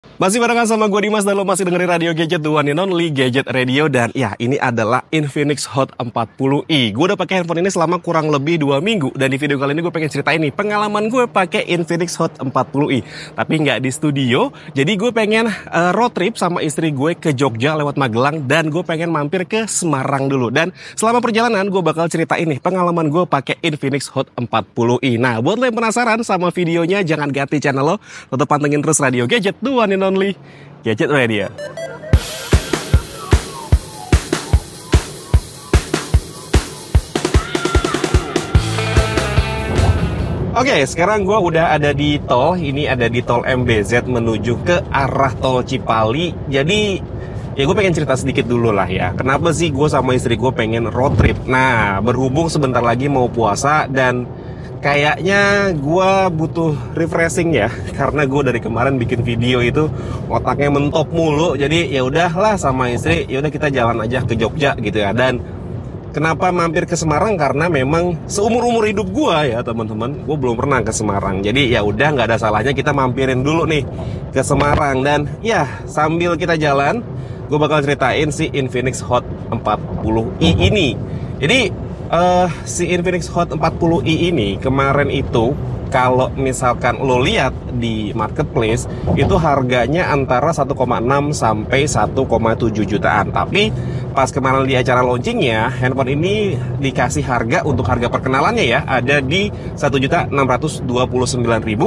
Masih barengan sama gue Dimas dan lo masih dengerin Radio Gadget, the one and only Gadget Radio. Dan ya, ini adalah Infinix Hot 40i. Gue udah pakai handphone ini selama kurang lebih 2 minggu. Dan di video kali ini gue pengen ceritain nih pengalaman gue pakai Infinix Hot 40i. Tapi nggak di studio. Jadi gue pengen road trip sama istri gue ke Jogja lewat Magelang. Dan gue pengen mampir ke Semarang dulu. Dan selama perjalanan gue bakal ceritain nih pengalaman gue pakai Infinix Hot 40i. Nah, buat lo yang penasaran sama videonya, jangan ganti channel lo. Tetap pantengin terus Radio Gadget, the one and only Gadget Radio. Oke, sekarang gue udah ada di tol. Ini ada di tol MBZ menuju ke arah tol Cipali. Jadi ya gue pengen cerita sedikit dulu lah ya. Kenapa sih gue sama istri gue pengen road trip? Nah, berhubung sebentar lagi mau puasa dan kayaknya gue butuh refreshing ya, karena gue dari kemarin bikin video itu otaknya mentok mulu. Jadi ya udahlah sama istri, ya udah kita jalan aja ke Jogja gitu ya. Dan kenapa mampir ke Semarang? Karena memang seumur-umur hidup gue ya teman-teman, gue belum pernah ke Semarang. Jadi ya udah nggak ada salahnya kita mampirin dulu nih ke Semarang. Dan ya sambil kita jalan, gue bakal ceritain si Infinix Hot 40i ini. Jadi si Infinix Hot 40i ini kemarin itu kalau misalkan lo lihat di marketplace itu harganya antara 1,6 sampai 1,7 jutaan. Tapi pas kemarin di acara launchingnya, handphone ini dikasih harga untuk harga perkenalannya ya, ada di 1.629.000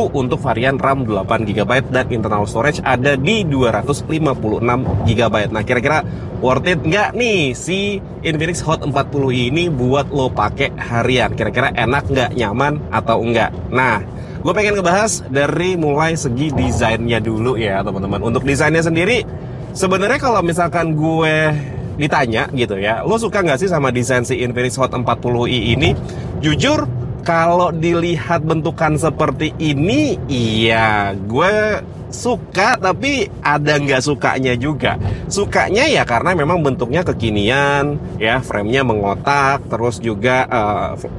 untuk varian RAM 8GB dan internal storage ada di 256GB. Nah, kira-kira worth it nggak nih si Infinix Hot 40i ini buat lo pakai harian? Kira-kira enak nggak, nyaman atau enggak? Nah, gue pengen ngebahas dari mulai segi desainnya dulu ya teman-teman. Untuk desainnya sendiri, sebenarnya kalau misalkan gue ditanya gitu ya, lo suka nggak sih sama desain si Infinix Hot 40i ini? Jujur, kalau dilihat bentukan seperti ini, iya gue suka, tapi ada nggak sukanya juga. Sukanya ya karena memang bentuknya kekinian ya, framenya mengotak, terus juga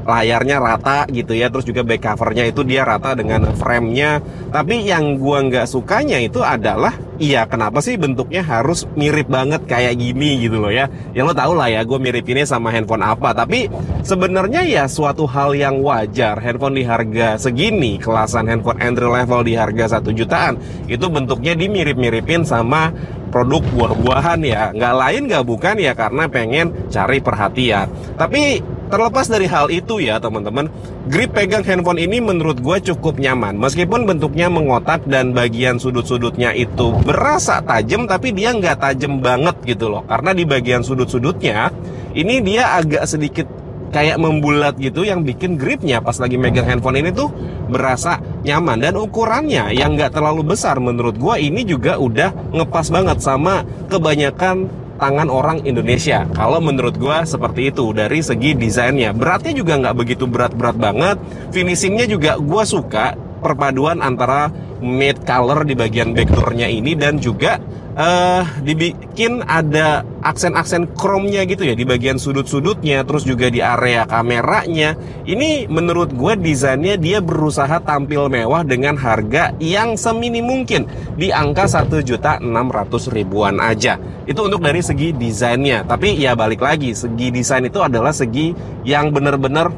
layarnya rata gitu ya, terus juga back covernya itu dia rata dengan framenya. Tapi yang gua nggak sukanya itu adalah, iya kenapa sih bentuknya harus mirip banget kayak gini gitu loh ya. Ya lo tau lah ya gue miripinnya sama handphone apa. Tapi sebenarnya ya suatu hal yang wajar. Handphone di harga segini, kelasan handphone entry level di harga 1 jutaan, itu bentuknya dimirip-miripin sama produk buah-buahan ya. Nggak lain nggak bukan ya karena pengen cari perhatian. Tapi terlepas dari hal itu ya teman-teman, grip pegang handphone ini menurut gue cukup nyaman. Meskipun bentuknya mengotak dan bagian sudut-sudutnya itu berasa tajam, tapi dia nggak tajam banget gitu loh. Karena di bagian sudut-sudutnya ini dia agak sedikit kayak membulat gitu, yang bikin gripnya pas lagi megang handphone ini tuh berasa nyaman. Dan ukurannya yang nggak terlalu besar, menurut gue ini juga udah ngepas banget sama kebanyakan tangan orang Indonesia. Kalau menurut gue seperti itu dari segi desainnya. Beratnya juga nggak begitu berat-berat banget. Finishingnya juga gue suka, perpaduan antara matte color di bagian backdoornya ini dan juga dibikin ada aksen-aksen chrome-nya gitu ya di bagian sudut-sudutnya, terus juga di area kameranya. Ini menurut gue desainnya dia berusaha tampil mewah dengan harga yang semini mungkin di angka 1.600.000-an aja. Itu untuk dari segi desainnya. Tapi ya balik lagi, segi desain itu adalah segi yang bener-bener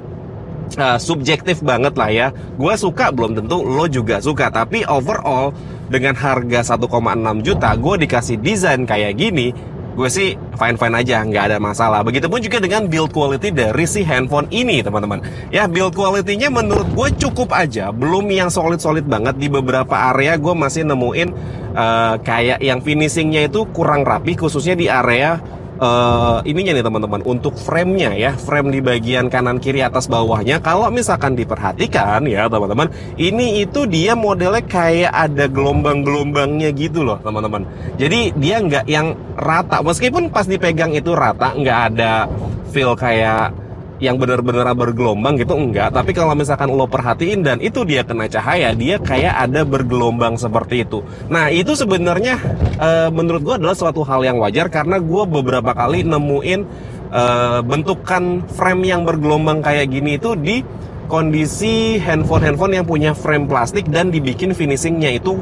subjektif banget lah ya. Gue suka belum tentu lo juga suka. Tapi overall dengan harga 1,6 juta gue dikasih desain kayak gini, gue sih fine-fine aja, nggak ada masalah. Begitupun juga dengan build quality dari si handphone ini teman-teman. Ya build quality-nya menurut gue cukup aja, belum yang solid-solid banget. Di beberapa area gue masih nemuin kayak yang finishingnya itu kurang rapi, khususnya di area ininya nih teman-teman, untuk frame-nya ya, frame di bagian kanan kiri atas bawahnya. Kalau misalkan diperhatikan ya teman-teman, ini itu dia modelnya kayak ada gelombang-gelombangnya gitu loh teman-teman. Jadi dia nggak yang rata, meskipun pas dipegang itu rata, nggak ada feel kayak yang benar-benar bergelombang gitu, enggak. Tapi kalau misalkan lo perhatiin dan itu dia kena cahaya, dia kayak ada bergelombang seperti itu. Nah itu sebenarnya menurut gue adalah suatu hal yang wajar, karena gue beberapa kali nemuin bentukan frame yang bergelombang kayak gini itu di kondisi handphone yang punya frame plastik dan dibikin finishingnya itu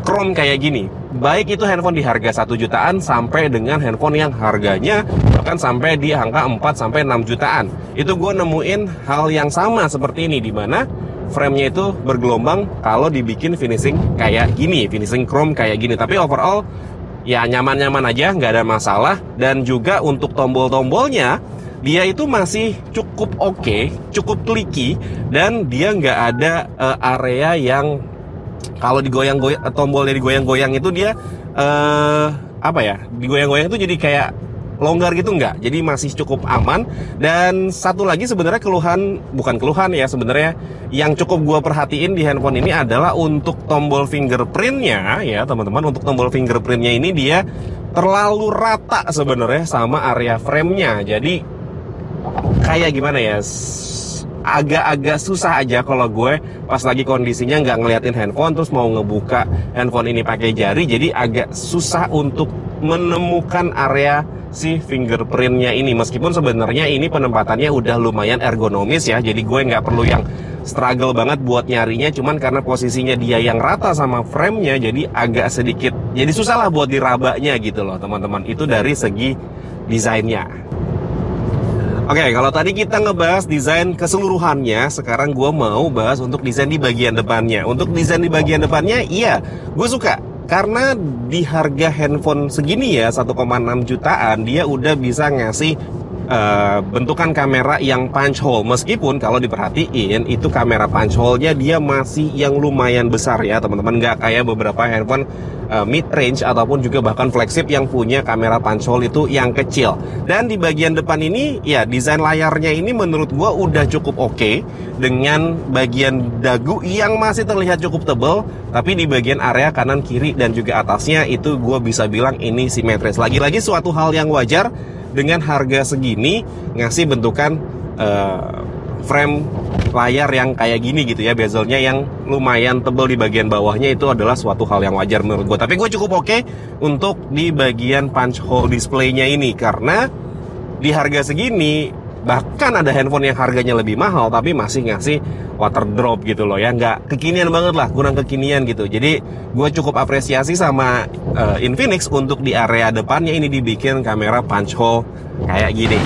chrome kayak gini. Baik itu handphone di harga 1 jutaan sampai dengan handphone yang harganya bahkan sampai di angka 4 sampai 6 jutaan. Itu gue nemuin hal yang sama seperti ini, dimana frame-nya itu bergelombang kalau dibikin finishing kayak gini, finishing chrome kayak gini. Tapi overall ya nyaman-nyaman aja, nggak ada masalah. Dan juga untuk tombol-tombolnya dia itu masih cukup oke, cukup clicky, dan dia nggak ada area yang kalau digoyang-goyang, tombolnya digoyang-goyang itu dia apa ya, digoyang-goyang itu jadi kayak longgar gitu, enggak. Jadi masih cukup aman. Dan satu lagi sebenarnya bukan keluhan ya, sebenarnya yang cukup gua perhatiin di handphone ini adalah untuk tombol fingerprintnya ya teman-teman. Untuk tombol fingerprintnya ini dia terlalu rata sebenarnya sama area frame-nya. Jadi kayak gimana ya, agak-agak susah aja kalau gue pas lagi kondisinya nggak ngeliatin handphone terus mau ngebuka handphone ini pakai jari, jadi agak susah untuk menemukan area si fingerprintnya ini. Meskipun sebenarnya ini penempatannya udah lumayan ergonomis ya, jadi gue nggak perlu yang struggle banget buat nyarinya. Cuman karena posisinya dia yang rata sama frame-nya, jadi agak sedikit, jadi susah lah buat dirabanya gitu loh teman-teman. Itu dari segi desainnya. Oke, kalau tadi kita ngebahas desain keseluruhannya, sekarang gue mau bahas untuk desain di bagian depannya. Untuk desain di bagian depannya, iya, gue suka. Karena di harga handphone segini ya, 1,6 jutaan, dia udah bisa ngasih bentukan kamera yang punch hole. Meskipun kalau diperhatiin, itu kamera punch hole-nya dia masih yang lumayan besar ya teman-teman. Nggak kayak beberapa handphone mid-range ataupun juga bahkan flagship yang punya kamera punch hole itu yang kecil. Dan di bagian depan ini ya, desain layarnya ini menurut gua udah cukup oke, dengan bagian dagu yang masih terlihat cukup tebal, tapi di bagian area kanan kiri dan juga atasnya itu gua bisa bilang ini simetris. Lagi-lagi suatu hal yang wajar dengan harga segini ngasih bentukan frame layar yang kayak gini gitu ya, bezelnya yang lumayan tebal di bagian bawahnya, itu adalah suatu hal yang wajar menurut gue. Tapi gue cukup oke untuk di bagian punch hole displaynya ini, karena di harga segini bahkan ada handphone yang harganya lebih mahal tapi masih ngasih water drop gitu loh ya, nggak kekinian banget lah, kurang kekinian gitu. Jadi gue cukup apresiasi sama Infinix untuk di area depannya ini dibikin kamera punch hole kayak gini.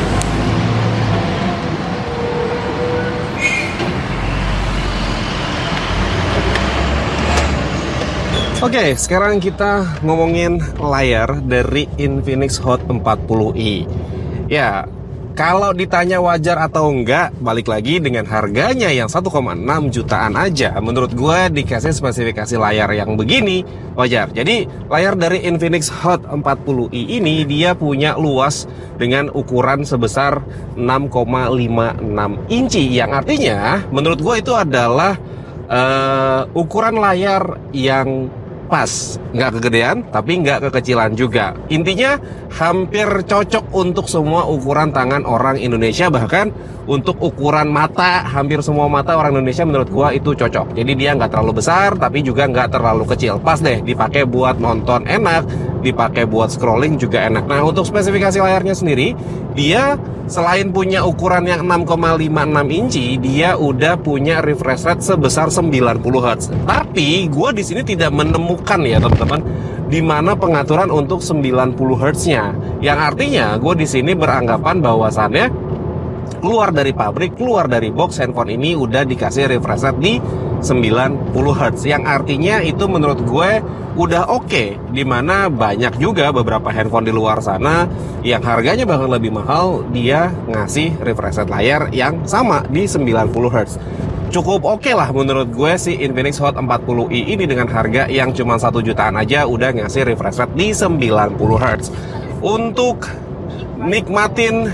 Oke, sekarang kita ngomongin layar dari Infinix Hot 40i. Ya, kalau ditanya wajar atau enggak, balik lagi dengan harganya yang 1,6 jutaan aja, menurut gue dikasih spesifikasi layar yang begini, wajar. Jadi, layar dari Infinix Hot 40i ini dia punya luas dengan ukuran sebesar 6,56 inci, yang artinya menurut gue itu adalah ukuran layar yang pas, nggak kegedean tapi nggak kekecilan juga. Intinya hampir cocok untuk semua ukuran tangan orang Indonesia, bahkan untuk ukuran mata, hampir semua mata orang Indonesia menurut gua itu cocok. Jadi dia nggak terlalu besar tapi juga nggak terlalu kecil, pas deh, dipakai buat nonton enak, dipakai buat scrolling juga enak. Nah, untuk spesifikasi layarnya sendiri, dia selain punya ukuran yang 6,56 inci, dia udah punya refresh rate sebesar 90 Hz. Tapi gue di sini tidak menemukan ya teman-teman, di mana pengaturan untuk 90 Hz-nya. Yang artinya gue di sini beranggapan bahwasannya keluar dari pabrik, keluar dari box, handphone ini udah dikasih refresh rate di 90 Hz. Yang artinya itu menurut gue udah oke, dimana banyak juga beberapa handphone di luar sana yang harganya bahkan lebih mahal, dia ngasih refresh rate layar yang sama di 90 Hz. Cukup oke lah menurut gue si Infinix Hot 40i ini dengan harga yang cuma 1 jutaan aja udah ngasih refresh rate di 90 Hz. Untuk nikmatin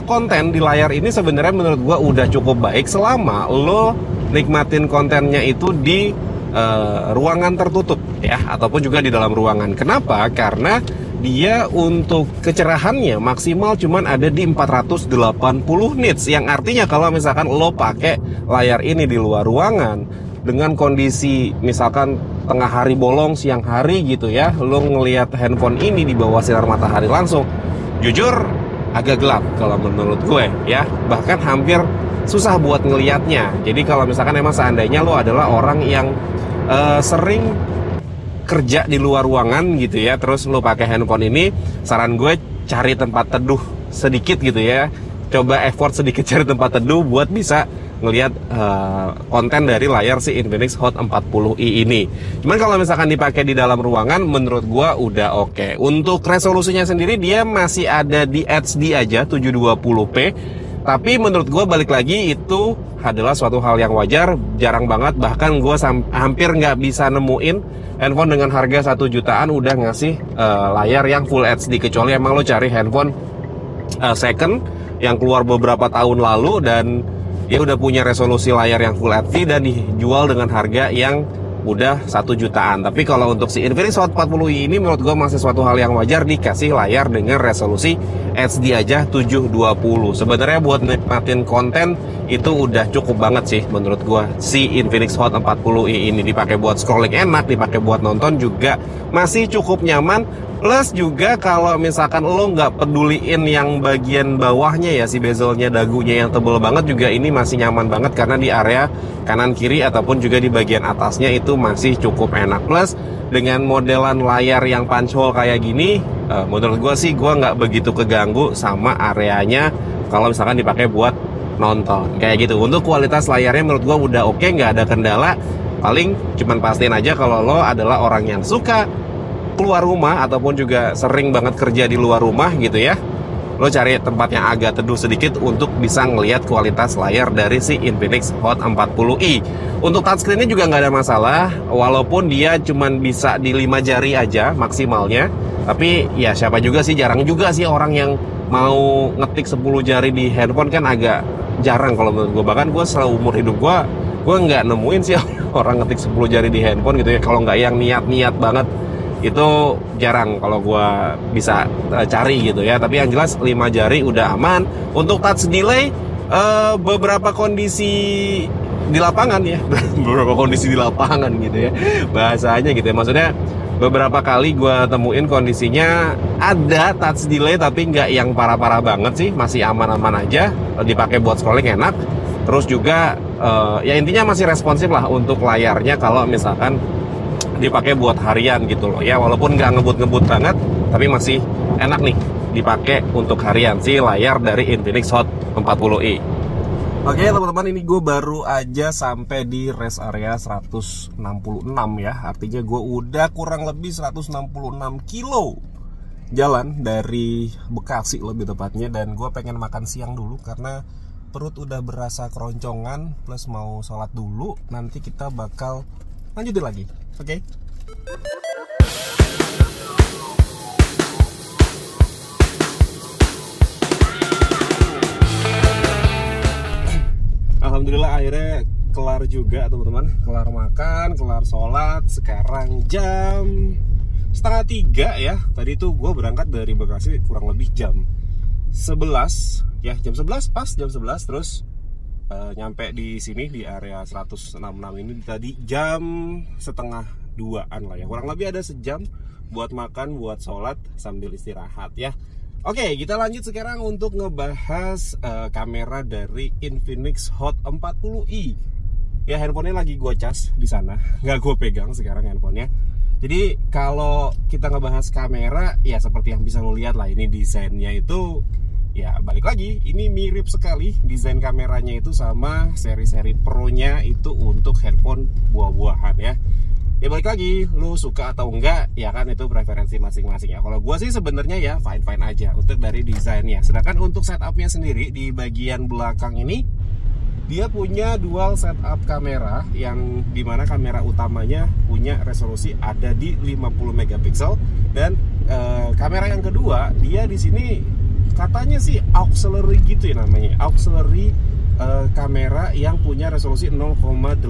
konten di layar ini sebenarnya menurut gua udah cukup baik selama lo nikmatin kontennya itu di ruangan tertutup ya, ataupun juga di dalam ruangan. Kenapa? Karena dia untuk kecerahannya maksimal cuman ada di 480 nits, yang artinya kalau misalkan lo pakai layar ini di luar ruangan dengan kondisi misalkan tengah hari bolong, siang hari gitu ya, lo ngelihat handphone ini di bawah sinar matahari langsung, jujur agak gelap kalau menurut gue ya, bahkan hampir susah buat ngelihatnya. Jadi kalau misalkan emang seandainya lo adalah orang yang sering kerja di luar ruangan gitu ya, terus lo pakai handphone ini, saran gue cari tempat teduh sedikit gitu ya. Coba effort sedikit cari tempat teduh buat bisa ngelihat konten dari layar si Infinix Hot 40i ini. Cuman kalau misalkan dipakai di dalam ruangan, menurut gua udah oke. Untuk resolusinya sendiri dia masih ada di HD aja 720p. Tapi menurut gua balik lagi itu adalah suatu hal yang wajar, jarang banget. Bahkan gua hampir nggak bisa nemuin handphone dengan harga 1 jutaan udah ngasih layar yang Full HD, kecuali emang lo cari handphone second yang keluar beberapa tahun lalu dan dia udah punya resolusi layar yang Full HD dan dijual dengan harga yang udah 1 jutaan. Tapi kalau untuk si Infinix Hot 40i ini menurut gue masih suatu hal yang wajar dikasih layar dengan resolusi HD aja 720. Sebenarnya buat nikmatin konten itu udah cukup banget sih menurut gue. Si Infinix Hot 40i ini dipakai buat scrolling enak, dipakai buat nonton juga masih cukup nyaman. Plus juga kalau misalkan lo nggak peduliin yang bagian bawahnya ya, si bezelnya, dagunya yang tebel banget juga, ini masih nyaman banget karena di area kanan kiri ataupun juga di bagian atasnya itu masih cukup enak. Plus dengan modelan layar yang punch hole kayak gini, menurut gue sih gue nggak begitu keganggu sama areanya kalau misalkan dipakai buat nonton kayak gitu. Untuk kualitas layarnya menurut gue udah oke, nggak ada kendala. Paling cuman pastiin aja kalau lo adalah orang yang suka keluar rumah ataupun juga sering banget kerja di luar rumah gitu ya, lo cari tempat yang agak teduh sedikit untuk bisa ngelihat kualitas layar dari si Infinix Hot 40i. Untuk touchscreen-nya juga nggak ada masalah, walaupun dia cuman bisa di 5 jari aja maksimalnya. Tapi ya siapa juga sih, jarang juga sih orang yang mau ngetik 10 jari di handphone, kan agak jarang kalau menurut gue. Bahkan gue seumur hidup gue nggak nemuin sih orang ngetik 10 jari di handphone gitu ya, kalau nggak yang niat-niat banget. Itu jarang kalau gue bisa cari gitu ya. Tapi yang jelas 5 jari udah aman. Untuk touch delay, beberapa kondisi di lapangan ya beberapa kondisi di lapangan gitu ya bahasanya gitu ya, maksudnya beberapa kali gue temuin kondisinya ada touch delay tapi nggak yang parah-parah banget sih, masih aman-aman aja, dipakai buat scrolling enak. Terus juga ya intinya masih responsif lah untuk layarnya kalau misalkan dipakai buat harian gitu loh ya, walaupun nggak ngebut-ngebut banget tapi masih enak nih dipakai untuk harian si layar dari Infinix Hot 40i. Oke teman-teman, ini gue baru aja sampai di rest area 166 ya, artinya gue udah kurang lebih 166 kilo jalan dari Bekasi lebih tepatnya, dan gue pengen makan siang dulu karena perut udah berasa keroncongan, plus mau sholat dulu, nanti kita bakal lanjutin lagi. Oke. Alhamdulillah akhirnya kelar juga teman-teman, kelar makan, kelar sholat. Sekarang jam 2:30 ya. Tadi tuh gue berangkat dari Bekasi kurang lebih jam 11 ya, jam 11 pas jam 11, terus nyampe di sini di area 166 ini tadi jam 1:30-an lah ya, kurang lebih ada sejam buat makan, buat sholat sambil istirahat ya. Oke, kita lanjut sekarang untuk ngebahas kamera dari Infinix Hot 40i ya. Handphonenya lagi gue cas di sana, nggak gue pegang sekarang handphonenya. Jadi kalau kita ngebahas kamera ya seperti yang bisa lo lihat lah, ini desainnya itu ya balik lagi, ini mirip sekali desain kameranya itu sama seri-seri Pro-nya itu untuk handphone buah-buahan ya. Ya balik lagi, lu suka atau enggak ya kan itu preferensi masing-masing ya. Kalau gue sih sebenarnya ya fine-fine aja untuk dari desainnya. Sedangkan untuk setupnya sendiri di bagian belakang ini dia punya dual setup kamera, yang dimana kamera utamanya punya resolusi ada di 50 megapiksel, dan kamera yang kedua dia di sini katanya sih auxiliary gitu ya namanya, auxiliary kamera yang punya resolusi 0,8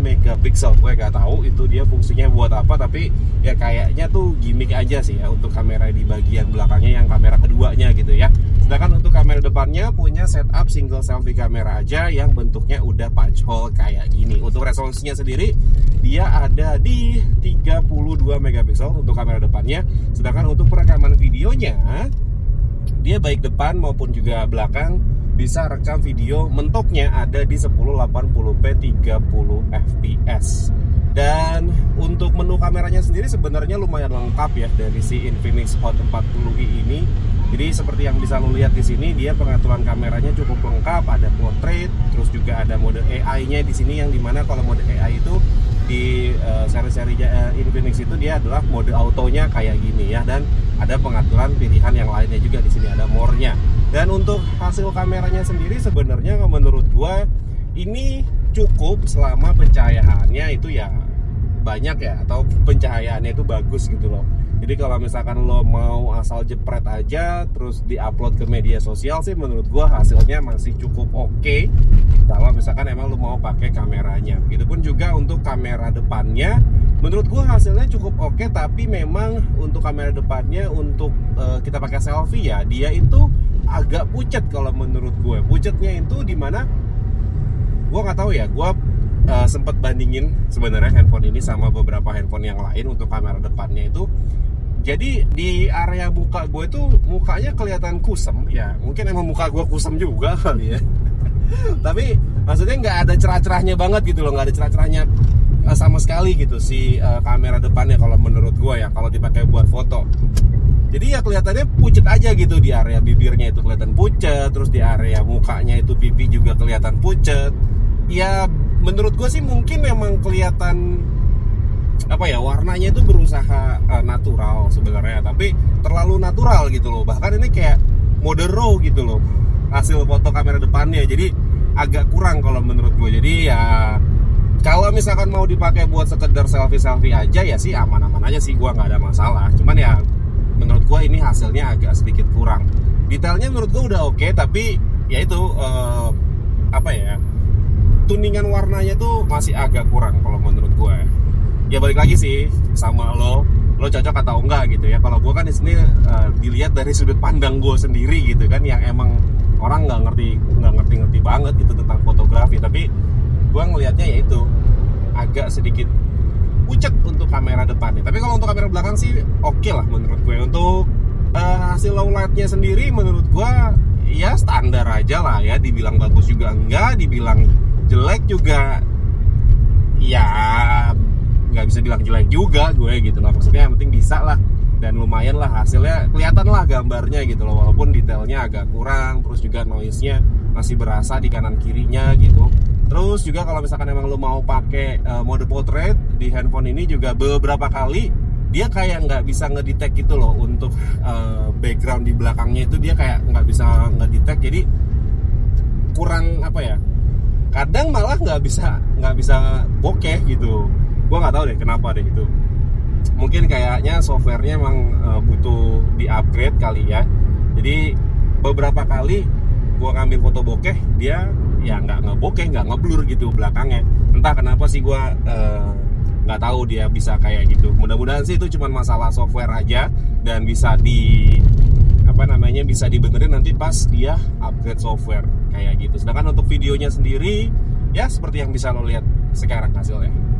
megapiksel. Gue gak tahu itu dia fungsinya buat apa, tapi ya kayaknya tuh gimmick aja sih ya untuk kamera di bagian belakangnya yang kamera keduanya gitu ya. Sedangkan untuk kamera depannya punya setup single selfie kamera aja yang bentuknya udah punch hole kayak gini. Untuk resolusinya sendiri dia ada di 32 megapiksel untuk kamera depannya. Sedangkan untuk perekaman videonya dia baik depan maupun juga belakang bisa rekam video, mentoknya ada di 1080p 30 fps. Dan untuk menu kameranya sendiri sebenarnya lumayan lengkap ya dari si Infinix Hot 40i ini. Jadi seperti yang bisa lo lihat di sini, dia pengaturan kameranya cukup lengkap, ada portrait, terus juga ada mode AI-nya di sini, yang dimana kalau mode AI itu di seri-seri Infinix itu dia adalah mode autonya kayak gini ya, dan ada pengaturan pilihan yang lainnya juga di sini, ada more-nya. Dan untuk hasil kameranya sendiri sebenarnya menurut gua ini cukup selama pencahayaannya itu ya banyak ya, atau pencahayaannya itu bagus gitu loh. Jadi kalau misalkan lo mau asal jepret aja terus diupload ke media sosial sih menurut gua hasilnya masih cukup oke. Kalau misalkan emang lo mau pakai kameranya. Begitupun juga untuk kamera depannya, menurut gua hasilnya cukup oke, tapi memang untuk kamera depannya untuk kita pakai selfie ya, dia itu agak pucet kalau menurut gue. Pucetnya itu dimana gue nggak tahu ya, gue sempat bandingin sebenarnya handphone ini sama beberapa handphone yang lain untuk kamera depannya itu. Jadi di area muka gue tuh mukanya kelihatan kusem ya, mungkin emang muka gue kusem juga kali ya. Tapi maksudnya nggak ada cerah-cerahnya banget gitu loh, nggak ada cerah-cerahnya sama sekali gitu si kamera depannya kalau menurut gue ya, kalau dipakai buat foto. Jadi ya kelihatannya pucet aja gitu, di area bibirnya itu kelihatan pucet, terus di area mukanya itu pipi juga kelihatan pucet. Ya menurut gue sih mungkin memang kelihatan apa ya, warnanya itu berusaha natural sebenarnya, tapi terlalu natural gitu loh. Bahkan ini kayak mode raw gitu loh hasil foto kamera depannya, jadi agak kurang kalau menurut gue. Jadi ya kalau misalkan mau dipakai buat sekedar selfie aja ya sih aman-aman aja sih, gue nggak ada masalah. Cuman ya menurut gue ini hasilnya agak sedikit kurang. Detailnya menurut gue udah oke, tapi ya itu apa ya, tuningan warnanya tuh masih agak kurang kalau menurut gue. Ya balik lagi sih sama lo cocok atau enggak gitu ya. Kalau gue kan di sini dilihat dari sudut pandang gue sendiri gitu kan, yang emang orang nggak ngerti banget gitu tentang fotografi. Tapi gue ngelihatnya ya itu agak sedikit pucet untuk kamera depannya. Tapi kalau untuk kamera belakang sih oke lah menurut gue. Untuk hasil low lightnya sendiri menurut gue ya standar aja lah ya. Dibilang bagus juga enggak, dibilang jelek juga ya nggak bisa bilang jelek juga gue gitu lah. Maksudnya yang penting bisa lah, dan lumayan lah hasilnya, kelihatan lah gambarnya gitu loh, walaupun detailnya agak kurang. Terus juga noise-nya masih berasa di kanan kirinya gitu. Terus juga kalau misalkan emang lo mau pakai mode portrait di handphone ini juga beberapa kali dia kayak nggak bisa ngedetect gitu loh untuk background di belakangnya itu, dia kayak nggak bisa ngedetect. Jadi kurang apa ya, kadang malah nggak bisa bokeh gitu. Gue nggak tahu deh kenapa deh itu. Mungkin kayaknya softwarenya emang butuh di upgrade kali ya. Jadi beberapa kali gue ngambil foto bokeh, dia ya nggak ngebokeh, nggak ngeblur gitu belakangnya. Entah kenapa sih, gue nggak tahu dia bisa kayak gitu. Mudah-mudahan sih itu cuma masalah software aja, dan bisa bisa dibenerin nanti pas dia upgrade software kayak gitu. Sedangkan untuk videonya sendiri ya seperti yang bisa lo lihat sekarang hasilnya.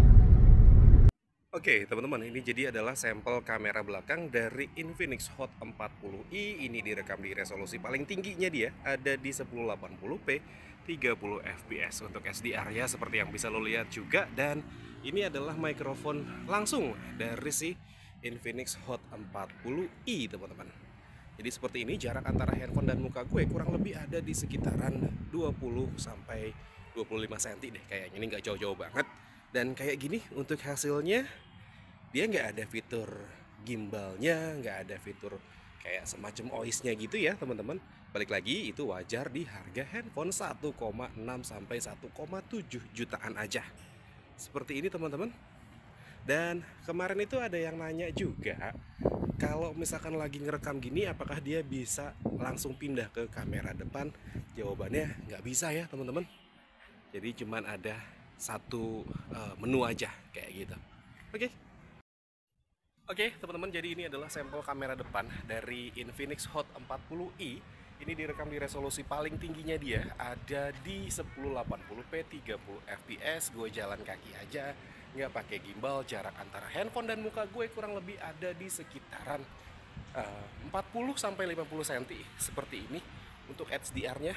Oke teman-teman, ini jadi adalah sampel kamera belakang dari Infinix Hot 40i. Ini direkam di resolusi paling tingginya, dia ada di 1080p 30 fps untuk SDR ya, seperti yang bisa lo lihat juga. Dan ini adalah mikrofon langsung dari si Infinix Hot 40i teman-teman. Jadi seperti ini, jarak antara handphone dan muka gue kurang lebih ada di sekitaran 20 sampai 25 cm deh kayaknya, ini nggak jauh-jauh banget. Dan kayak gini untuk hasilnya, dia nggak ada fitur gimbalnya, nggak ada fitur kayak semacam OIS-nya gitu ya teman-teman. Balik lagi, itu wajar di harga handphone 1,6 sampai 1,7 jutaan aja. Seperti ini teman-teman. Dan kemarin itu ada yang nanya juga, kalau misalkan lagi ngerekam gini apakah dia bisa langsung pindah ke kamera depan? Jawabannya nggak bisa ya teman-teman. Jadi cuman ada satu menu aja kayak gitu. Oke teman-teman, jadi ini adalah sampel kamera depan dari Infinix Hot 40i. Ini direkam di resolusi paling tingginya, dia ada di 1080p 30 fps. Gue jalan kaki aja, nggak pakai gimbal. Jarak antara handphone dan muka gue kurang lebih ada di sekitaran 40 sampai 50 cm seperti ini. Untuk HDR-nya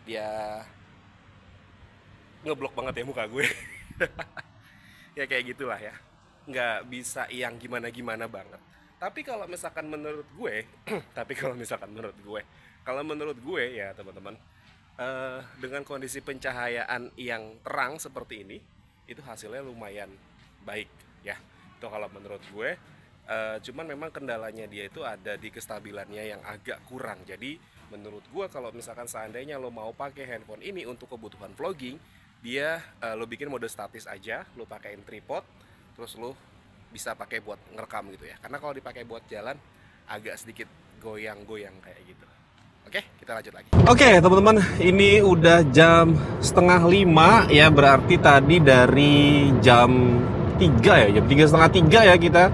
dia ngeblok banget ya muka gue. Ya kayak gitulah ya, nggak bisa yang gimana-gimana banget. Tapi kalau misalkan menurut gue, tapi kalau menurut gue ya teman-teman, dengan kondisi pencahayaan yang terang seperti ini, itu hasilnya lumayan baik ya. Itu kalau menurut gue. Cuman memang kendalanya dia itu ada di kestabilannya yang agak kurang. Jadi menurut gue kalau misalkan seandainya lo mau pakai handphone ini untuk kebutuhan vlogging, dia lo bikin mode statis aja, lo pakein tripod, terus lo bisa pakai buat ngerekam gitu ya. Karena kalau dipakai buat jalan agak sedikit goyang-goyang kayak gitu. Oke, kita lanjut lagi. Oke, teman-teman, ini udah jam setengah 5 ya, berarti tadi dari jam 3 ya, jam 3 setengah 3 ya kita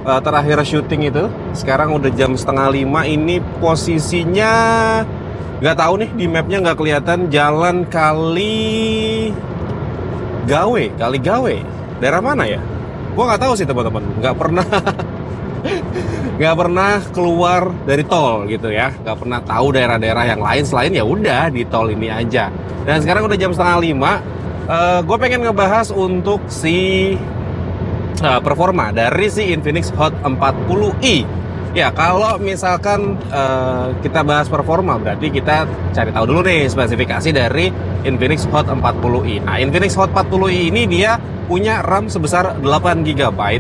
terakhir syuting itu. Sekarang udah jam setengah 5. Ini posisinya nggak tahu nih, di mapnya nggak kelihatan. Jalan Kali Gawe, daerah mana ya? Gua nggak tahu sih teman-teman, nggak pernah keluar dari tol gitu ya, nggak pernah tahu daerah-daerah yang lain selain ya udah di tol ini aja. Dan sekarang udah jam setengah 5. Gue pengen ngebahas untuk si performa dari si Infinix Hot 40i. Ya, kalau misalkan kita bahas performa, berarti kita cari tahu dulu nih spesifikasi dari Infinix Hot 40i. Nah, Infinix Hot 40i ini dia punya RAM sebesar 8 GB,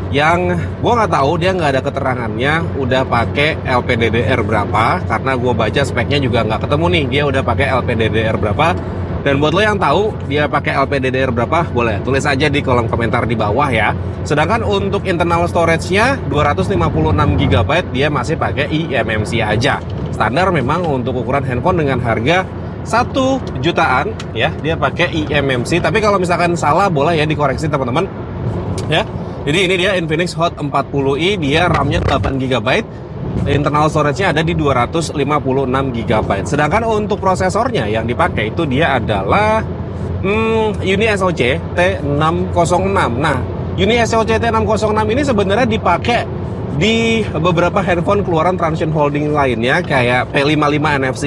yang gue nggak tahu, dia nggak ada keterangannya udah pakai LPDDR berapa, karena gue baca speknya juga nggak ketemu nih, dia udah pakai LPDDR berapa. Dan buat lo yang tahu dia pakai LPDDR berapa, boleh tulis aja di kolom komentar di bawah ya. Sedangkan untuk internal storage-nya 256 GB, dia masih pakai eMMC aja. Standar memang untuk ukuran handphone dengan harga 1 jutaan ya, dia pakai eMMC. Tapi kalau misalkan salah boleh ya dikoreksi teman-teman ya. Jadi ini dia Infinix Hot 40i, dia RAM-nya 8 GB. Internal storage-nya ada di 256 GB. Sedangkan untuk prosesornya yang dipakai itu dia adalah Uni SoC T606. Nah, Uni SoC T606 ini sebenarnya dipakai di beberapa handphone keluaran Transsion Holding lainnya kayak P55 NFC,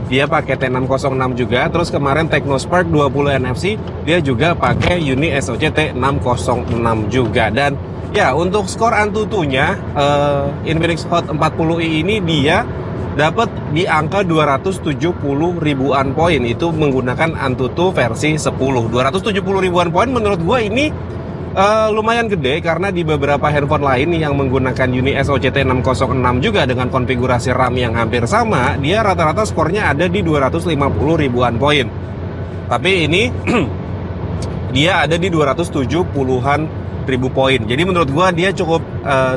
dia pakai T606 juga. Terus kemarin Technospark 20 NFC, dia juga pakai Uni SoC T606 juga. Dan ya, untuk skor Antutu-nya Infinix Hot 40i ini dia dapat di angka 270 ribuan poin. Itu menggunakan Antutu versi 10. 270 ribuan poin menurut gue ini lumayan gede, karena di beberapa handphone lain yang menggunakan Uni SoC T606 juga dengan konfigurasi RAM yang hampir sama, dia rata-rata skornya ada di 250 ribuan poin. Tapi ini dia ada di 270-an ribu poin. Jadi menurut gua dia cukup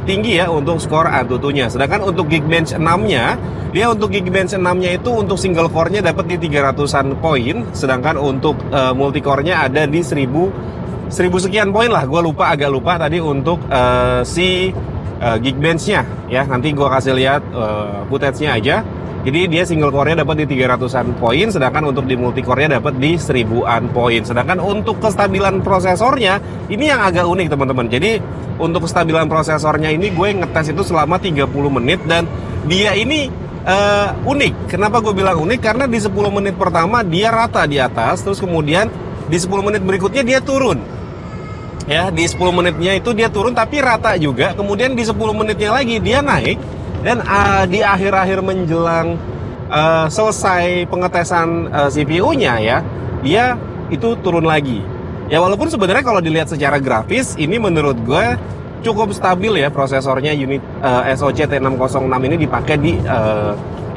tinggi ya untuk skor Antutu-nya. Sedangkan untuk Geekbench 6-nya, dia untuk Geekbench 6-nya itu untuk single core-nya dapat di 300-an poin, sedangkan untuk multicore-nya ada di 1000 sekian poin lah. Gua agak lupa tadi untuk si Geekbench-nya ya. Nanti gua kasih lihat footage-nya aja. Jadi dia single core-nya dapat di 300-an poin, sedangkan untuk di multicore-nya dapat di 1000-an poin. Sedangkan untuk kestabilan prosesornya, ini yang agak unik teman-teman. Jadi untuk kestabilan prosesornya ini gue ngetes itu selama 30 menit, dan dia ini unik. Kenapa gue bilang unik? Karena di 10 menit pertama dia rata di atas, terus kemudian di 10 menit berikutnya dia turun. Ya, di 10 menitnya itu dia turun tapi rata juga. Kemudian di 10 menitnya lagi dia naik. Dan di akhir-akhir menjelang selesai pengetesan CPU-nya ya, dia itu turun lagi. Ya walaupun sebenarnya kalau dilihat secara grafis, ini menurut gue cukup stabil ya prosesornya. Unit SoC T606 ini dipakai di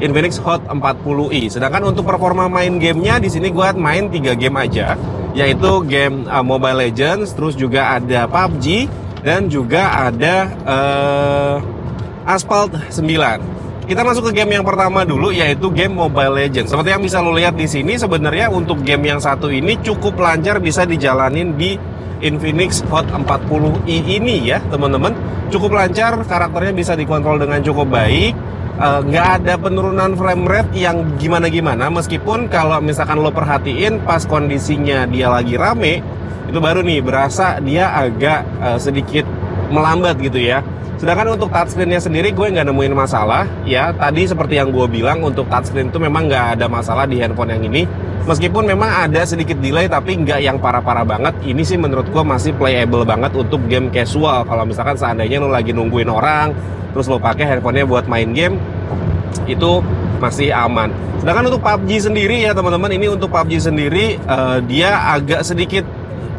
Infinix Hot 40i. Sedangkan untuk performa main gamenya, di sini gue main 3 game aja, yaitu game Mobile Legends, terus juga ada PUBG, dan juga ada Asphalt 9. Kita masuk ke game yang pertama dulu, yaitu game Mobile Legends. Seperti yang bisa lo lihat di sini, sebenarnya untuk game yang satu ini cukup lancar, bisa dijalanin di Infinix Hot 40i ini ya teman-teman. Cukup lancar, karakternya bisa dikontrol dengan cukup baik. Nggak ada penurunan frame rate yang gimana-gimana. Meskipun kalau misalkan lo perhatiin pas kondisinya dia lagi rame, itu baru nih berasa dia agak sedikit melambat gitu ya. Sedangkan untuk touchscreen-nya sendiri gue nggak nemuin masalah ya. Tadi seperti yang gue bilang, untuk touchscreen itu memang nggak ada masalah di handphone yang ini. Meskipun memang ada sedikit delay, tapi nggak yang parah-parah banget. Ini sih menurut gue masih playable banget untuk game casual. Kalau misalkan seandainya lo lagi nungguin orang, terus lo pakai handphonenya buat main game, itu masih aman. Sedangkan untuk PUBG sendiri ya teman-teman, ini untuk PUBG sendiri dia agak sedikit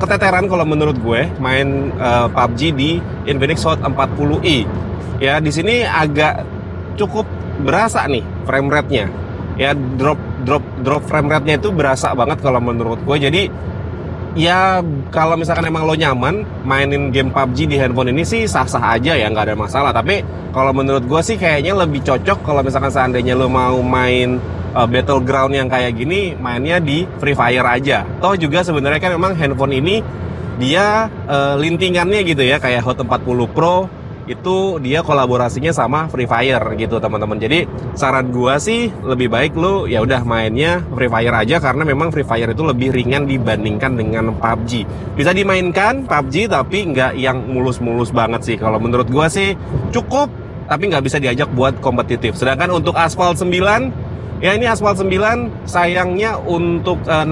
keteteran kalau menurut gue main PUBG di Infinix Hot 40i. Ya di sini agak cukup berasa nih frame rate-nya. Ya drop frame rate-nya itu berasa banget kalau menurut gue. Jadi ya kalau misalkan emang lo nyaman mainin game PUBG di handphone ini sih sah-sah aja ya, nggak ada masalah. Tapi kalau menurut gue sih kayaknya lebih cocok kalau misalkan seandainya lo mau main battleground yang kayak gini, mainnya di Free Fire aja. Toh juga sebenarnya kan memang handphone ini dia lintingannya gitu ya, kayak Hot 40 Pro itu dia kolaborasinya sama Free Fire gitu teman-teman. Jadi saran gua sih lebih baik lu ya udah mainnya Free Fire aja, karena memang Free Fire itu lebih ringan dibandingkan dengan PUBG. Bisa dimainkan PUBG tapi nggak yang mulus-mulus banget sih. Kalau menurut gua sih cukup, tapi nggak bisa diajak buat kompetitif. Sedangkan untuk Asphalt 9, ya ini Asphalt 9 sayangnya untuk 60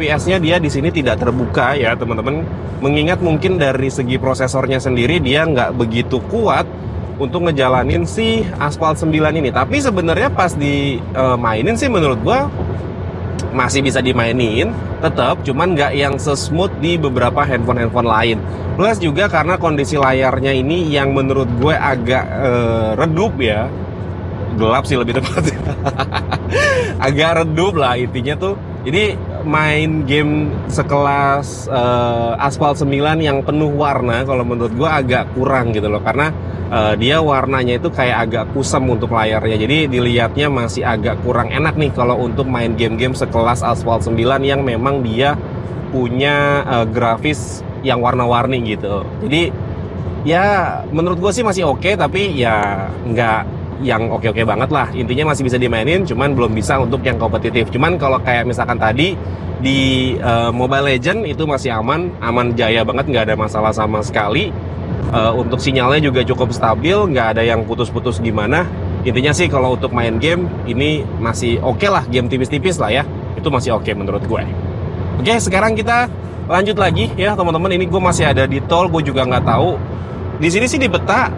fps-nya dia di sini tidak terbuka ya teman-teman. Mengingat mungkin dari segi prosesornya sendiri dia nggak begitu kuat untuk ngejalanin si Asphalt 9 ini. Tapi sebenarnya pas dimainin sih menurut gua masih bisa dimainin tetap, cuman nggak yang sesmooth di beberapa handphone lain. Plus juga karena kondisi layarnya ini yang menurut gue agak redup ya, gelap sih lebih tepat. Agak redup lah intinya tuh. Jadi main game sekelas Asphalt 9 yang penuh warna kalau menurut gue agak kurang gitu loh, karena dia warnanya itu kayak agak kusam untuk layarnya. Jadi dilihatnya masih agak kurang enak nih kalau untuk main game-game sekelas Asphalt 9 yang memang dia punya grafis yang warna-warni gitu. Jadi ya menurut gue sih masih oke, tapi ya nggak yang oke-oke banget lah. Intinya masih bisa dimainin, cuman belum bisa untuk yang kompetitif. Cuman kalau kayak misalkan tadi di Mobile Legend itu masih aman jaya banget, nggak ada masalah sama sekali. Untuk sinyalnya juga cukup stabil, nggak ada yang putus-putus gimana. Intinya sih kalau untuk main game ini masih oke lah, game tipis-tipis lah ya, itu masih oke menurut gue. Oke, sekarang kita lanjut lagi ya teman-teman. Ini gue masih ada di tol, gue juga nggak tahu. Di sini sih di peta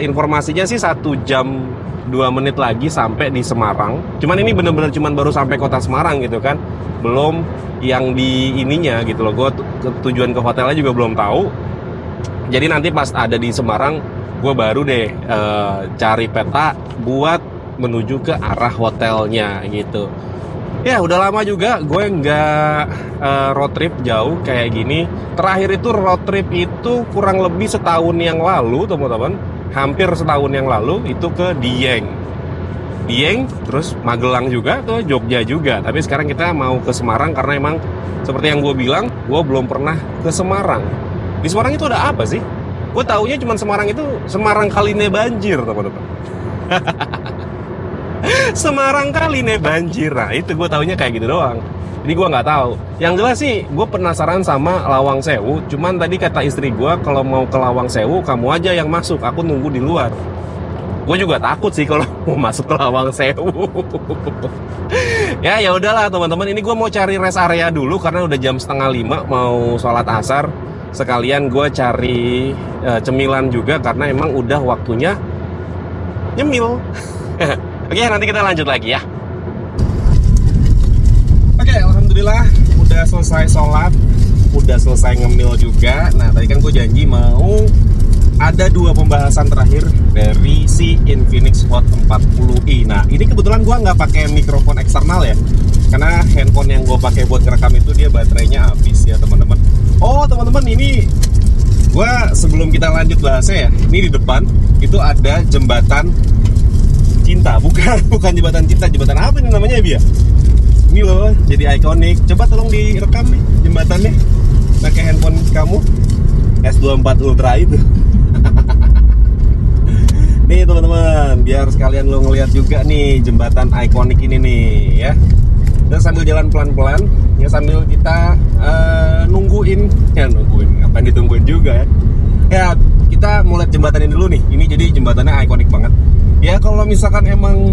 informasinya sih 1 jam 2 menit lagi sampai di Semarang. Cuman ini bener-bener cuman baru sampai kota Semarang gitu kan, belum yang di ininya gitu loh. Gue tujuan ke hotelnya juga belum tahu. Jadi nanti pas ada di Semarang, gue baru deh cari peta buat menuju ke arah hotelnya gitu. Ya udah lama juga gue nggak road trip jauh kayak gini. Terakhir itu road trip itu kurang lebih setahun yang lalu teman-teman. Hampir setahun yang lalu itu ke Dieng, terus Magelang juga, ke Jogja juga. Tapi sekarang kita mau ke Semarang karena emang seperti yang gue bilang, gue belum pernah ke Semarang. Di Semarang itu ada apa sih? Gue taunya cuma Semarang itu Semarang Kaline banjir teman-teman. Semarang Kaline banjir, nah itu gue taunya kayak gitu doang. Jadi gue nggak tahu. Yang jelas sih gue penasaran sama Lawang Sewu. Cuman tadi kata istri gue kalau mau ke Lawang Sewu kamu aja yang masuk, aku nunggu di luar. Gue juga takut sih kalau mau masuk ke Lawang Sewu. Ya udahlah teman-teman. Ini gue mau cari rest area dulu karena udah jam 4:30 mau sholat asar. Sekalian gue cari cemilan juga karena emang udah waktunya nyemil. Oke, nanti kita lanjut lagi ya. Oke, alhamdulillah udah selesai sholat, udah selesai ngemil juga. Nah, tadi kan gue janji mau ada 2 pembahasan terakhir dari si Infinix Hot 40i. Nah, ini kebetulan gue nggak pakai mikrofon eksternal ya, karena handphone yang gue pakai buat ngerekam itu dia baterainya habis ya teman-teman. Oh teman-teman, ini gue sebelum kita lanjut bahasnya ya, ini di depan itu ada jembatan cinta, bukan jembatan cinta, jembatan apa ini namanya ya? Ini loh, jadi ikonik. Coba tolong direkam nih jembatannya pakai handphone kamu S24 Ultra itu. Nih teman-teman, biar sekalian lo ngeliat juga nih jembatan ikonik ini nih ya. Dan sambil jalan pelan-pelan ya, sambil kita nungguin, ngapain ditungguin juga ya. Ya kita mau lihat jembatan ini dulu nih. Ini jadi jembatannya ikonik banget. Ya kalau misalkan emang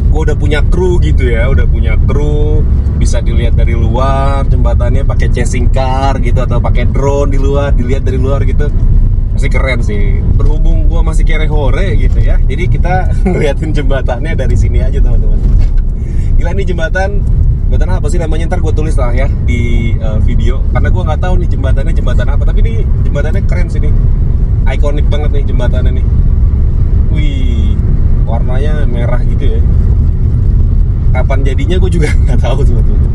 gue udah punya kru gitu ya, udah punya kru, bisa dilihat dari luar jembatannya pakai chasing car gitu atau pakai drone di luar, dilihat dari luar gitu. Masih keren sih. Berhubung gue masih kere hore gitu ya, jadi kita ngeliatin jembatannya dari sini aja teman-teman. Gila, ini jembatan apa sih namanya, ntar gue tulis lah ya di video, karena gue nggak tahu nih jembatan apa, tapi ini jembatannya keren sih nih, ikonik banget nih jembatannya nih. Wih, warnanya merah gitu ya. Kapan jadinya gue juga nggak tahu teman-teman.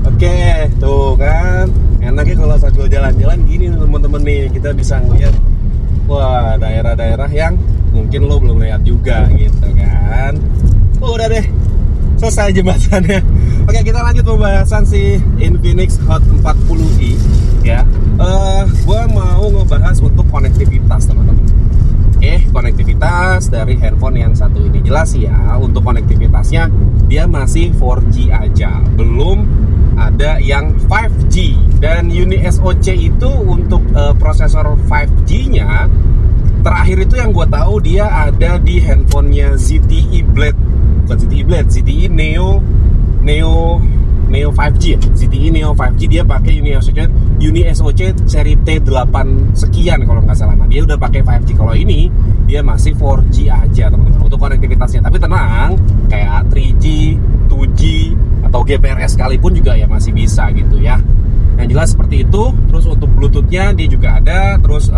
Oke, tuh kan enaknya kalau sambil jalan-jalan gini teman-teman nih, kita bisa ngeliat wah daerah-daerah yang mungkin lo belum lihat juga gitu kan. Udah deh, selesai jembatannya. Oke, kita lanjut pembahasan si Infinix Hot 40i ya. Gua mau ngebahas untuk konektivitas teman-teman. Konektivitas dari handphone yang satu ini. Jelas ya, untuk konektivitasnya dia masih 4G aja, belum ada yang 5G. Dan UniSoC itu untuk prosesor 5G-nya terakhir itu yang gue tahu dia ada di handphonenya ZTE Blade, bukan ZTE Blade, ZTE Neo 5G ya. ZTE Neo 5G dia pakai UniSoC seri T8 sekian kalau nggak salah. Nah, dia udah pakai 5G. Kalau ini dia masih 4G aja teman-teman untuk konektivitasnya. Tapi tenang, kayak 3G, 2G atau GPRS sekalipun juga ya masih bisa gitu ya. Yang jelas seperti itu. Terus untuk Bluetooth-nya dia juga ada. Terus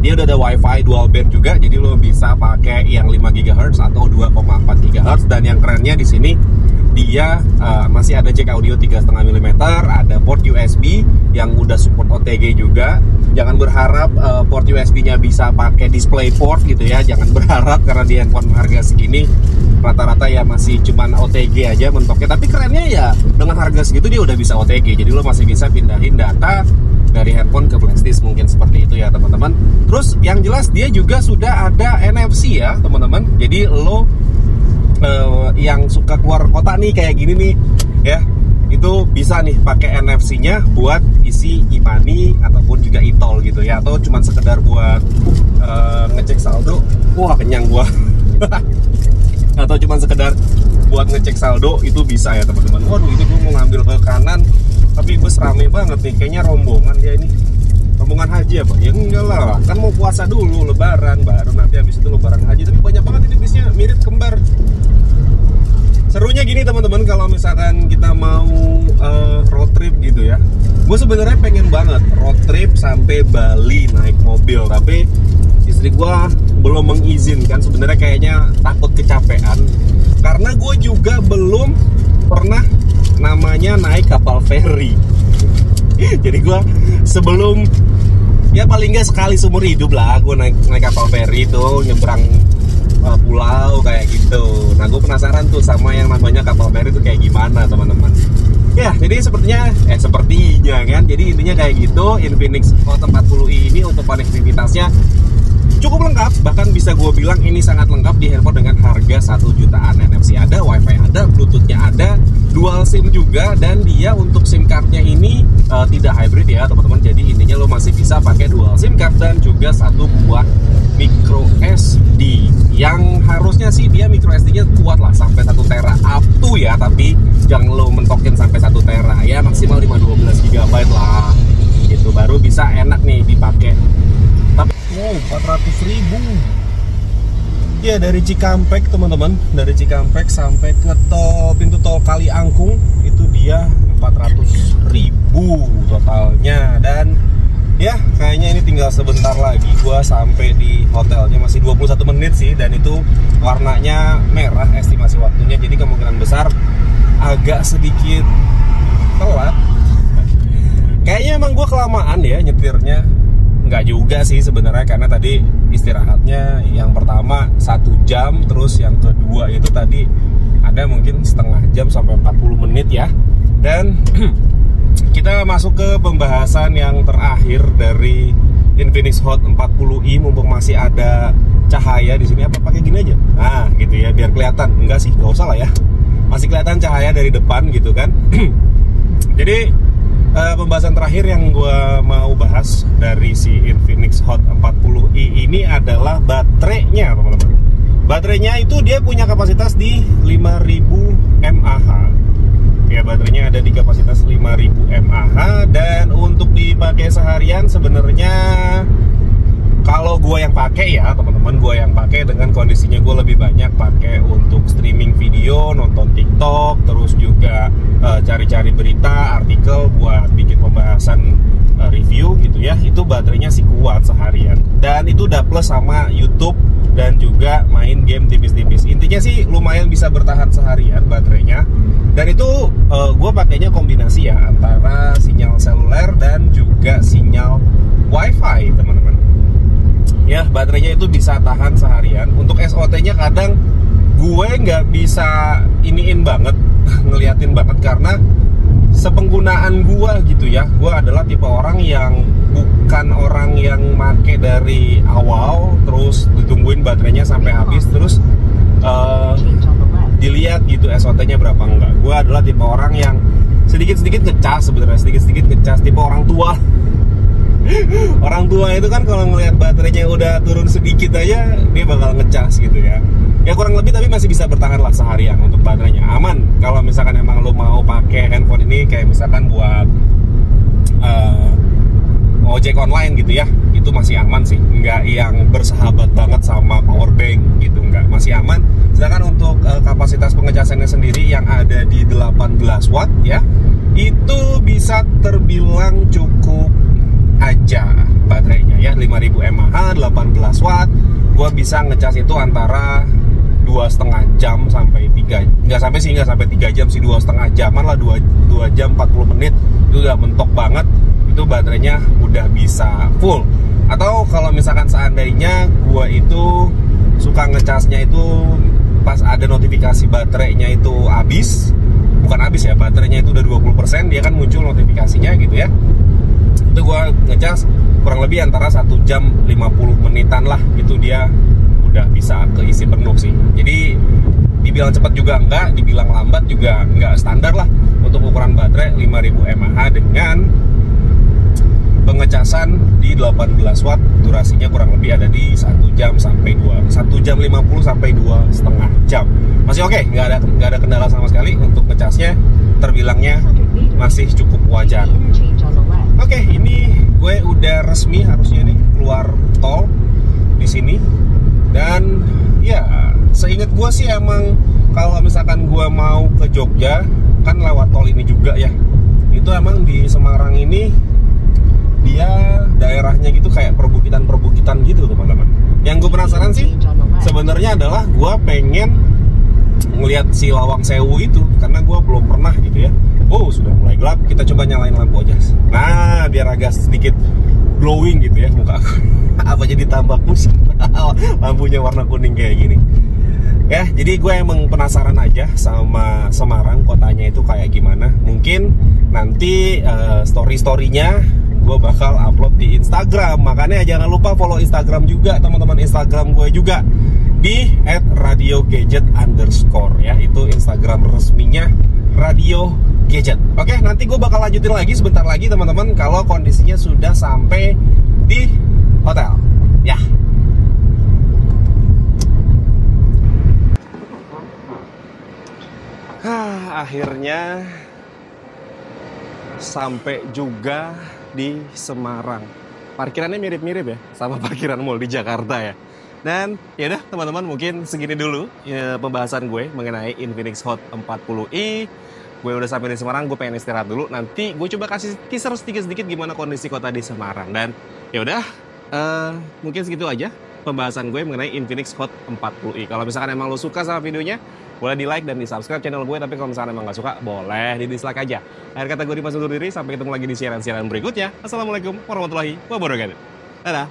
dia udah ada Wi-Fi dual band juga, jadi lo bisa pakai yang 5 GHz atau 2,4 GHz. Dan yang kerennya di sini dia masih ada jack audio 3,5 mm, ada port USB yang udah support OTG juga. Jangan berharap port USB-nya bisa pakai display port gitu ya, jangan berharap, karena di handphone harga segini rata-rata ya masih cuman OTG aja mentoknya. Tapi kerennya ya dengan harga segitu dia udah bisa OTG, jadi lo masih bisa pindahin data dari handphone ke flash disk, mungkin seperti itu ya teman-teman. Terus yang jelas dia juga sudah ada NFC ya teman-teman, jadi lo yang suka keluar kota nih kayak gini nih ya, itu bisa nih pakai NFC-nya buat isi e-money ataupun juga e-tol gitu ya, atau cuma sekedar buat ngecek saldo. Wah, kenyang gua. Atau cuma sekedar buat ngecek saldo itu bisa ya teman-teman. Waduh, itu gua mau ngambil ke kanan tapi bus rame banget nih, kayaknya rombongan dia ini. Rombongan haji apa? Ya enggak lah, kan mau puasa dulu, lebaran, baru nanti habis itu lebaran haji. Tapi banyak banget ini bisnya, mirip kembar. Serunya gini teman-teman, kalau misalkan kita mau road trip gitu ya, gue sebenarnya pengen banget road trip sampai Bali naik mobil, tapi istri gue belum mengizinkan. Sebenarnya kayaknya takut kecapean, karena gue juga belum pernah namanya naik kapal feri. Jadi gue sebelum, ya paling nggak sekali seumur hidup lah gue naik kapal feri itu, nyebrang pulau kayak gitu. Nah, gue penasaran tuh sama yang namanya kapal feri itu kayak gimana teman-teman. Ya, jadi sepertinya kan. Jadi intinya kayak gitu. Infinix Hot 40i ini untuk konektivitasnya cukup lengkap, bahkan bisa gue bilang ini sangat lengkap di handphone dengan harga 1 jutaan. NFC ada, Wi-Fi ada, Bluetooth-nya ada, dual SIM juga, dan dia untuk SIM card-nya ini tidak hybrid ya teman-teman. Jadi intinya lo masih bisa pakai dual SIM card dan juga satu buah micro SD yang harusnya sih dia micro SD-nya kuat lah sampai 1 tera up to ya, tapi jangan lo mentokin sampai 1 tera ya, maksimal 512 GB lah gitu, baru bisa enak nih dipakai. Tapi 400.000 ya dari Cikampek teman-teman, dari Cikampek sampai ke pintu tol Kali Angkung itu dia 400.000 totalnya. Dan ya kayaknya ini tinggal sebentar lagi gua sampai di hotelnya, masih 21 menit sih, dan itu warnanya merah estimasi waktunya, jadi kemungkinan besar agak sedikit telat. Kayaknya emang gua kelamaan ya nyetirnya. Enggak juga sih sebenarnya, karena tadi istirahatnya yang pertama 1 jam, terus yang kedua itu tadi ada mungkin setengah jam sampai 40 menit ya. Dan kita masuk ke pembahasan yang terakhir dari Infinix Hot 40i, mumpung masih ada cahaya di sini. Apa pakai gini aja? Nah, gitu ya, biar kelihatan. Enggak sih, nggak usah lah ya. Masih kelihatan cahaya dari depan gitu kan. Jadi pembahasan terakhir yang gue mau bahas dari si Infinix Hot 40i ini adalah baterainya teman-teman. Baterainya itu dia punya kapasitas di 5000 mAh. Ya, baterainya ada di kapasitas 5000 mAh, dan untuk dipakai seharian sebenarnya kalau gue yang pakai ya, teman-teman, gue yang pakai dengan kondisinya gue lebih banyak pakai untuk streaming video, nonton TikTok, terus juga cari-cari berita, artikel buat bikin pembahasan review gitu ya. Itu baterainya sih kuat seharian. Dan itu udah plus sama YouTube dan juga main game tipis-tipis. Intinya sih lumayan bisa bertahan seharian baterainya. Dan itu gue pakainya kombinasi ya, antara sinyal seluler dan juga sinyal WiFi, teman-teman. Ya, baterainya itu bisa tahan seharian. Untuk SOT-nya kadang gue nggak bisa iniin banget, ngeliatin banget, karena sepenggunaan gue gitu ya, gue adalah tipe orang yang bukan orang yang make dari awal terus ditungguin baterainya sampai habis terus dilihat gitu SOT-nya berapa. Enggak, gue adalah tipe orang yang sedikit-sedikit ngecas sebenarnya, sedikit-sedikit ngecas, tipe orang tua. Orang tua itu kan kalau ngelihat baterainya udah turun sedikit aja dia bakal ngecas gitu ya. Ya kurang lebih, tapi masih bisa bertahan lah seharian untuk baterainya, aman. Kalau misalkan emang lo mau pakai handphone ini kayak misalkan buat ojek online gitu ya, itu masih aman sih, nggak yang bersahabat banget sama power bank gitu, nggak, masih aman. Sedangkan untuk kapasitas pengecasannya sendiri yang ada di 18 watt ya, itu bisa terbilang cukup aja baterainya ya, 5000 mAh 18 watt. Gua bisa ngecas itu antara 2,5 jam sampai 3, nggak sampai 3 jam sih, 2,5 jaman lah, 2 jam 40 menit itu udah mentok banget, itu baterainya udah bisa full. Atau kalau misalkan seandainya gua itu suka ngecasnya itu pas ada notifikasi baterainya itu habis, bukan habis ya, baterainya itu udah 20%, dia kan muncul notifikasinya gitu ya, itu gue ngecas kurang lebih antara 1 jam 50 menitan lah, itu dia udah bisa keisi penuh sih. Jadi dibilang cepat juga enggak, dibilang lambat juga enggak, standar lah untuk ukuran baterai 5000 mAh dengan pengecasan di 18 watt. Durasinya kurang lebih ada di 1 jam sampai 1 jam 50 sampai 2,5 jam. Masih oke, nggak ada kendala sama sekali untuk ngecasnya, terbilangnya masih cukup wajar. Oke, ini gue udah resmi harusnya nih keluar tol di sini. Dan ya, seingat gue sih emang kalau misalkan gue mau ke Jogja kan lewat tol ini juga ya. Itu emang di Semarang ini dia daerahnya gitu kayak perbukitan gitu, teman-teman. Yang gue penasaran sih sebenarnya adalah gue pengen ngelihat si Lawang Sewu itu, karena gue belum pernah gitu ya. Oh, sudah mulai gelap, kita coba nyalain lampu aja. Nah, biar agak sedikit glowing gitu ya muka aku. Apa jadi tambah pusing lampunya warna kuning kayak gini. Ya, jadi gue emang penasaran aja sama Semarang, kotanya itu kayak gimana. Mungkin nanti story-storynya gue bakal upload di Instagram. Makanya jangan lupa follow Instagram juga, teman-teman. Instagram gue juga di @radiogadget_ ya. Itu Instagram resminya Radio Gadget. Oke, nanti gue bakal lanjutin lagi sebentar lagi, teman-teman, kalau kondisinya sudah sampai di hotel. Ya. Akhirnya sampai juga di Semarang. Parkirannya mirip-mirip ya sama parkiran mall di Jakarta ya. Dan ya udah, teman-teman, mungkin segini dulu ya, pembahasan gue mengenai Infinix Hot 40i. Gue udah sampai di Semarang, gue pengen istirahat dulu. Nanti gue coba kasih teaser sedikit-sedikit gimana kondisi kota di Semarang. Dan ya udah, mungkin segitu aja pembahasan gue mengenai Infinix Hot 40i. Kalau misalkan emang lo suka sama videonya, boleh di like dan di subscribe channel gue. Tapi kalau misalkan emang gak suka, boleh di dislike aja. Akhir kata gue Dimas undur diri, sampai ketemu lagi di siaran-siaran berikutnya. Assalamualaikum warahmatullahi wabarakatuh. Dadah.